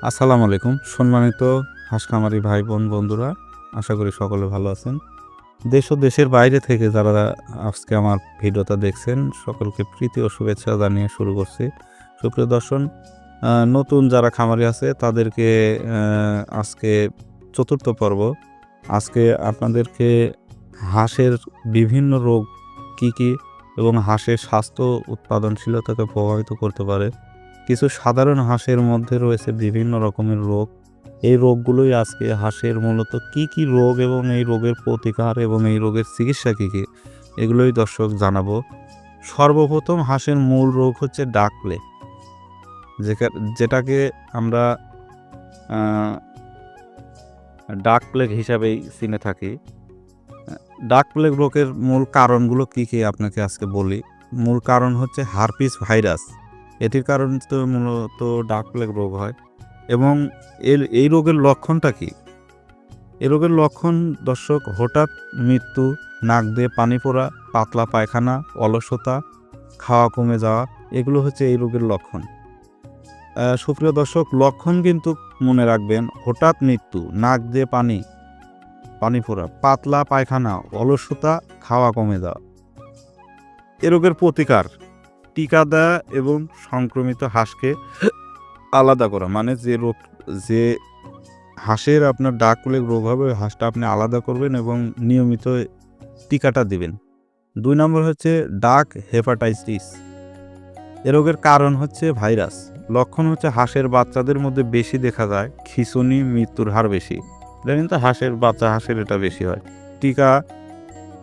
আসসালামু আলাইকুম সম্মানিত হাঁস খামারি ভাই বোন বন্ধুরা, আশা করি সকলে ভালো আছেন। দেশ ও দেশের বাইরে থেকে যারা আজকে আমার ভিডিওটা দেখছেন সকলকে প্রীতি ও শুভেচ্ছা জানিয়ে শুরু করছি। সুপ্রিয় দর্শক, নতুন যারা খামারি আছে তাদেরকে আজকে চতুর্থ পর্ব। আজকে আপনাদেরকে হাঁসের বিভিন্ন রোগ কি কি এবং হাঁসের স্বাস্থ্য উৎপাদনশীলতাকে প্রভাবিত করতে পারে, কিছু সাধারণ হাঁসের মধ্যে রয়েছে বিভিন্ন রকমের রোগ। এই রোগগুলোই আজকে হাঁসের মূলত কি কি রোগ এবং এই রোগের প্রতিকার এবং এই রোগের চিকিৎসা কী কী, এগুলোই দর্শক জানাবো। সর্বপ্রথম হাঁসের মূল রোগ হচ্ছে ডাক প্লেগ, যেটাকে আমরা ডাক প্লেগ হিসাবেই চিনে থাকি। ডাক প্লেগ রোগের মূল কারণগুলো কী কী আপনাকে আজকে বলি। মূল কারণ হচ্ছে হারপিস ভাইরাস, এটির কারণে তো মূলত ডাক প্লেগ রোগ হয়। এবং এই রোগের লক্ষণটা কি? এই রোগের লক্ষণ দর্শক হঠাৎ মৃত্যু, নাক দিয়ে পানি পড়া, পাতলা পায়খানা, অলসতা, খাওয়া কমে যাওয়া, এগুলো হচ্ছে এই রোগের লক্ষণ। সুপ্রিয় দর্শক, লক্ষণ কিন্তু মনে রাখবেন: হঠাৎ মৃত্যু, নাক দিয়ে পানি পড়া, পাতলা পায়খানা, অলসতা, খাওয়া কমে যাওয়া। এ রোগের প্রতিকার: টিকা দেওয়া এবং সংক্রমিত হাঁসকে আলাদা করা। মানে যে হাঁসের আপনার ডাক প্লেগ রোগ হবে ওই হাঁসটা আপনি আলাদা করবেন এবং নিয়মিত টিকাটা দিবেন। 2 নম্বর হচ্ছে ডাক হেপাটাইটিস। এ রোগের কারণ হচ্ছে ভাইরাস। লক্ষণ হচ্ছে হাঁসের বাচ্চাদের মধ্যে বেশি দেখা যায় খিঁচুনি, মৃত্যুর হার বেশি। এটা কিন্তু হাঁসের এটা বেশি হয়।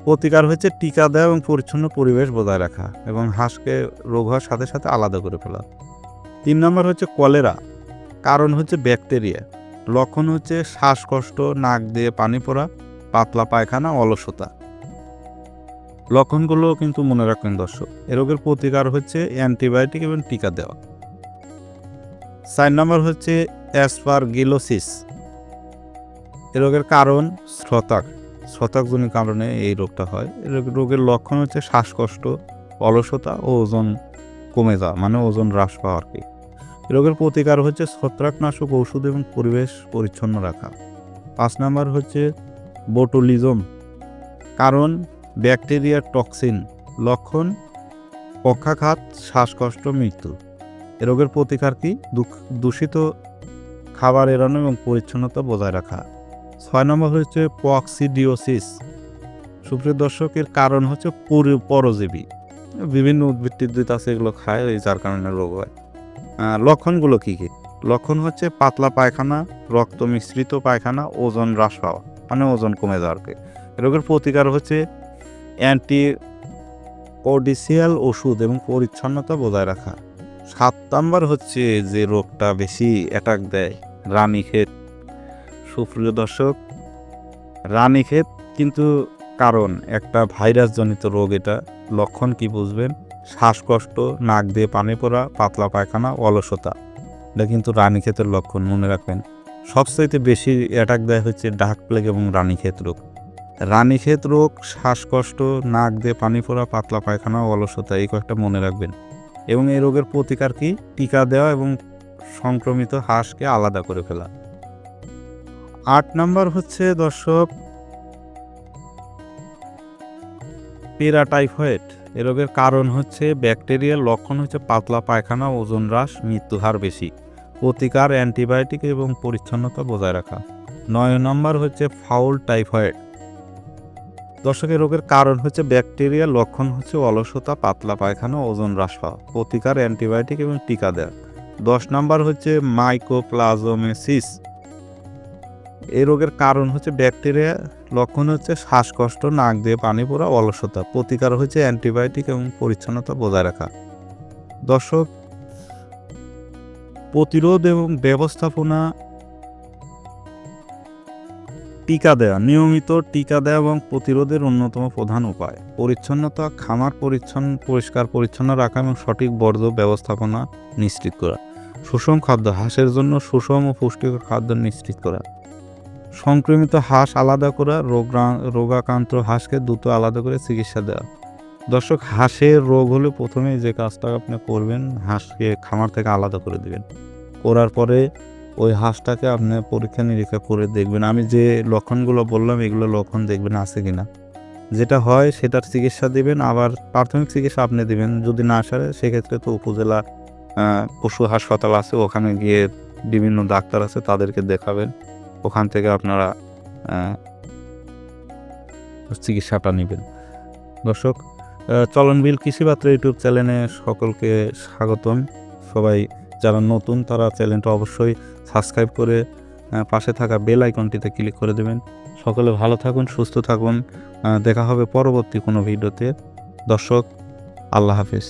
প্রতিকার হচ্ছে টিকা দেওয়া এবং পরিচ্ছন্ন পরিবেশ বজায় রাখা এবং হাঁসকে রোগ হওয়ার সাথে সাথে আলাদা করে ফেলা। 3 নম্বর হচ্ছে কলেরা। কারণ হচ্ছে ব্যাকটেরিয়া। লক্ষণ হচ্ছে শ্বাসকষ্ট, নাক দিয়ে পানি পড়া, পাতলা পায়খানা, অলসতা। লক্ষণগুলো কিন্তু মনে রাখবেন দর্শক। এ রোগের প্রতিকার হচ্ছে অ্যান্টিবায়োটিক এবং টিকা দেওয়া। 4 নম্বর হচ্ছে অ্যাসপারগিলোসিস। এ রোগের কারণ ছত্রাকজনিত কারণে এই রোগটা হয়। এ রোগের লক্ষণ হচ্ছে শ্বাসকষ্ট, অলসতা ও ওজন কমে যাওয়া, মানে ওজন হ্রাস পাওয়া আর কি। রোগের প্রতিকার হচ্ছে ছত্রাকনাশক ওষুধ এবং পরিবেশ পরিচ্ছন্ন রাখা। 5 নম্বর হচ্ছে বোটুলিজম। কারণ ব্যাকটেরিয়ার টক্সিন। লক্ষণ পক্ষাঘাত, শ্বাসকষ্ট, মৃত্যু। এ রোগের প্রতিকার কি? দূষিত খাবার এড়ানো এবং পরিচ্ছন্নতা বজায় রাখা। 6 নম্বর হচ্ছে কক্সিডিওসিস। সুপ্রিয় দর্শকের কারণ হচ্ছে পরজীবী। বিভিন্ন উদ্ভিদ আছে, এগুলো খায়, এই যার কারণে রোগ হয়। লক্ষণগুলো কী কী? লক্ষণ হচ্ছে পাতলা পায়খানা, রক্ত মিশ্রিত পায়খানা, ওজন হ্রাস পাওয়া, মানে ওজন কমে যাওয়ার কি। রোগের প্রতিকার হচ্ছে অ্যান্টিকোডিসিয়াল ওষুধ এবং পরিচ্ছন্নতা বজায় রাখা। 7 নম্বর হচ্ছে যে রোগটা বেশি অ্যাটাক দেয়, রানীক্ষেত। সুপ্রিয় দর্শক, রানীক্ষেত কিন্তু কারণ একটা ভাইরাসজনিত রোগ। এটা লক্ষণ কি বুঝবেন? শ্বাসকষ্ট, নাক দিয়ে পানি পড়া, পাতলা পায়খানা, অলসতা। এটা কিন্তু রানীক্ষেতের লক্ষণ, মনে রাখবেন। সবচাইতে বেশি অ্যাটাক দেয় হচ্ছে ডাক প্লেগ এবং রানীক্ষেত রোগ। রানীক্ষেত রোগ, শ্বাসকষ্ট, নাক দিয়ে পানি পড়া, পাতলা পায়খানা, অলসতা, এই কয়েকটা মনে রাখবেন। এবং এই রোগের প্রতিকার কি? টিকা দেওয়া এবং সংক্রমিত হাঁসকে আলাদা করে ফেলা। 8 নম্বর হচ্ছে দর্শক প্যারাটাইফয়েড। এ রোগের কারণ হচ্ছে ব্যাকটেরিয়ার। লক্ষণ হচ্ছে পাতলা পায়খানা, ওজন হ্রাস, মৃত্যু হার বেশি। প্রতিকার অ্যান্টিবায়োটিক এবং পরিচ্ছন্নতা বজায় রাখা। 9 নম্বর হচ্ছে ফাউল টাইফয়েড। দর্শকের রোগের কারণ হচ্ছে ব্যাকটেরিয়া। লক্ষণ হচ্ছে অলসতা, পাতলা পায়খানা, ওজন হ্রাস পাওয়া। প্রতিকার অ্যান্টিবায়োটিক এবং টিকা দেওয়া। 10 নম্বর হচ্ছে মাইকোপ্লাজমেসিস। এই রোগের কারণ হচ্ছে ব্যাকটেরিয়া। লক্ষণ হচ্ছে শ্বাসকষ্ট, নাক দিয়ে পানি পড়া, অলসতা। প্রতিকার হচ্ছে অ্যান্টিবায়োটিক এবং পরিচ্ছন্নতা বজায় রাখা। দর্শক, প্রতিরোধ এবং ব্যবস্থাপনা: টিকা দেওয়া। নিয়মিত টিকা দেওয়া এবং প্রতিরোধের অন্যতম প্রধান উপায়। পরিচ্ছন্নতা: খামার পরিষ্কার পরিচ্ছন্ন রাখা এবং সঠিক বর্জ্য ব্যবস্থাপনা নিশ্চিত করা। সুষম খাদ্য: হাঁসের জন্য সুষম ও পুষ্টিকর খাদ্য নিশ্চিত করা। সংক্রমিত হাঁস আলাদা করা। রোগাক্রান্ত হাঁসকে দ্রুত আলাদা করে চিকিৎসা দেওয়া। দর্শক, হাঁসের রোগ হলে প্রথমে যে কাজটা আপনি করবেন, হাঁসকে খামার থেকে আলাদা করে দেবেন। করার পরে ওই হাঁসটাকে আপনি পরীক্ষা নিরীক্ষা করে দেখবেন। আমি যে লক্ষণগুলো বললাম এগুলো লক্ষণ দেখবেন আছে কিনা। যেটা হয় সেটার চিকিৎসা দিবেন, আবার প্রাথমিক চিকিৎসা আপনি দিবেন। যদি না সারে সেক্ষেত্রে তো উপজেলা পশু হাসপাতাল আছে, ওখানে গিয়ে বিভিন্ন ডাক্তার আছে তাদেরকে দেখাবেন, ওখান থেকে আপনারা চিকিৎসাটা নেবেন। দর্শক, চলনবিল কৃষিপাত্র ইউটিউব চ্যানেলে সকলকে স্বাগতম। সবাই যারা নতুন তারা চ্যানেলটা অবশ্যই সাবস্ক্রাইব করে পাশে থাকা বেল আইকনটিতে ক্লিক করে দেবেন। সকলে ভালো থাকুন, সুস্থ থাকুন। দেখা হবে পরবর্তী কোনো ভিডিওতে। দর্শক, আল্লাহ হাফেজ।